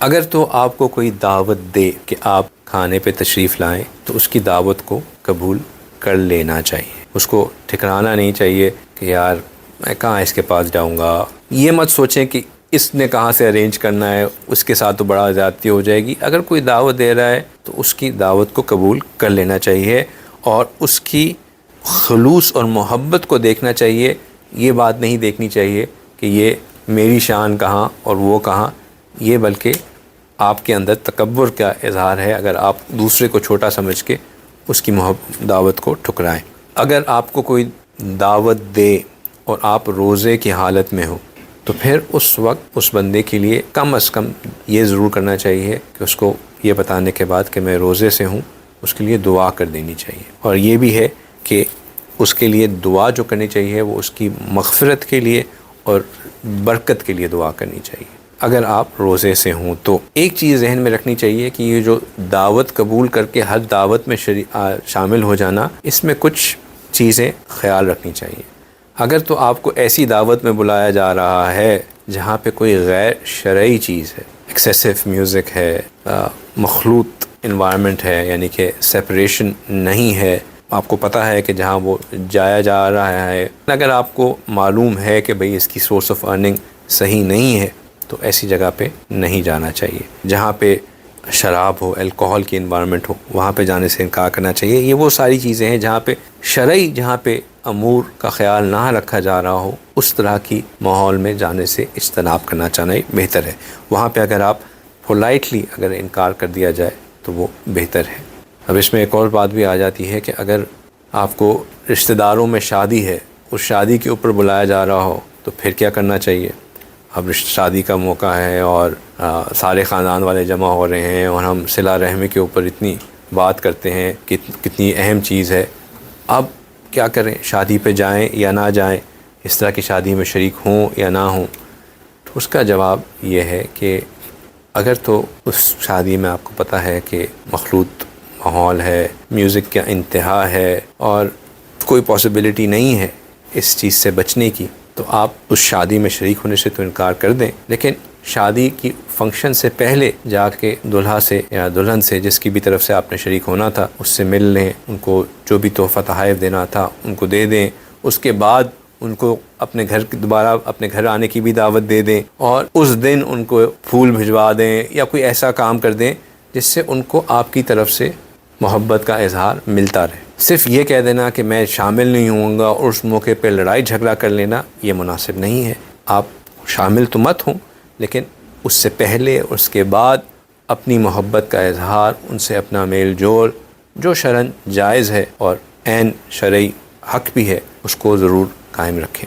اگر تو آپ کو کوئی دعوت دے کہ آپ کھانے پہ تشریف لائیں تو اس کی دعوت کو قبول کر لینا چاہیے. اس کو ٹھکرانا نہیں چاہیے کہ یار میں کہاں اس کے پاس جاؤں گا. یہ مت سوچیں کہ اس نے کہاں سے ارینج کرنا ہے, اس کے ساتھ تو بڑا زیادتی ہو جائے گی. اگر کوئی دعوت دے رہا ہے تو اس کی دعوت کو قبول کر لینا چاہیے اور اس کی خلوص اور محبت کو دیکھنا چاہیے. یہ بات نہیں دیکھنی چاہیے کہ یہ میری شان کہاں اور وہ کہاں, یہ بلکہ آپ کے اندر تکبر کا اظہار ہے اگر آپ دوسرے کو چھوٹا سمجھ کے اس کی دعوت کو ٹھکرائیں. اگر آپ کو کوئی دعوت دے اور آپ روزے کی حالت میں ہو تو پھر اس وقت اس بندے کے لیے کم از کم یہ ضرور کرنا چاہیے کہ اس کو یہ بتانے کے بعد کہ میں روزے سے ہوں, اس کے لیے دعا کر دینی چاہیے. اور یہ بھی ہے کہ اس کے لیے دعا جو کرنی چاہیے وہ اس کی مغفرت کے لیے اور برکت کے لیے دعا کرنی چاہیے اگر آپ روزے سے ہوں تو. ایک چیز ذہن میں رکھنی چاہیے کہ یہ جو دعوت قبول کر کے ہر دعوت میں شامل ہو جانا, اس میں کچھ چیزیں خیال رکھنی چاہیے. اگر تو آپ کو ایسی دعوت میں بلایا جا رہا ہے جہاں پہ کوئی غیر شرعی چیز ہے, ایکسیسو میوزک ہے, مخلوط انوائرمنٹ ہے, یعنی کہ سیپریشن نہیں ہے, آپ کو پتہ ہے کہ جہاں وہ جایا جا رہا ہے, اگر آپ کو معلوم ہے کہ بھئی اس کی سورس آف ارننگ صحیح نہیں ہے تو ایسی جگہ پہ نہیں جانا چاہیے. جہاں پہ شراب ہو, الکوہل کی انوائرمنٹ ہو, وہاں پہ جانے سے انکار کرنا چاہیے. یہ وہ ساری چیزیں ہیں جہاں پہ شرعی, جہاں پہ امور کا خیال نہ رکھا جا رہا ہو, اس طرح کی ماحول میں جانے سے اجتناب کرنا چاہنا بہتر ہے. وہاں پہ اگر آپ پولائٹلی اگر انکار کر دیا جائے تو وہ بہتر ہے. اب اس میں ایک اور بات بھی آ جاتی ہے کہ اگر آپ کو رشتہ داروں میں شادی ہے, اس شادی کے اوپر بلایا جا رہا ہو تو پھر کیا کرنا چاہیے. اب شادی کا موقع ہے اور سارے خاندان والے جمع ہو رہے ہیں اور ہم صلہ رحمی کے اوپر اتنی بات کرتے ہیں کہ کتنی اہم چیز ہے. اب کیا کریں, شادی پہ جائیں یا نہ جائیں, اس طرح کی شادی میں شریک ہوں یا نہ ہوں. تو اس کا جواب یہ ہے کہ اگر تو اس شادی میں آپ کو پتہ ہے کہ مخلوط ماحول ہے, میوزک کا انتہا ہے اور کوئی پاسبلٹی نہیں ہے اس چیز سے بچنے کی, تو آپ اس شادی میں شریک ہونے سے تو انکار کر دیں, لیکن شادی کی فنکشن سے پہلے جا کے دلہا سے یا دلہن سے, جس کی بھی طرف سے آپ نے شریک ہونا تھا, اس سے مل لیں, ان کو جو بھی تحفہ تحائف دینا تھا ان کو دے دیں. اس کے بعد ان کو اپنے گھر دوبارہ اپنے گھر آنے کی بھی دعوت دے دیں اور اس دن ان کو پھول بھجوا دیں یا کوئی ایسا کام کر دیں جس سے ان کو آپ کی طرف سے محبت کا اظہار ملتا رہے. صرف یہ کہہ دینا کہ میں شامل نہیں ہوں گا اور اس موقع پہ لڑائی جھگڑا کر لینا, یہ مناسب نہیں ہے. آپ شامل تو مت ہوں, لیکن اس سے پہلے اور اس کے بعد اپنی محبت کا اظہار, ان سے اپنا میل جول جو شرعاً جائز ہے اور عین شرعی حق بھی ہے, اس کو ضرور قائم رکھیں.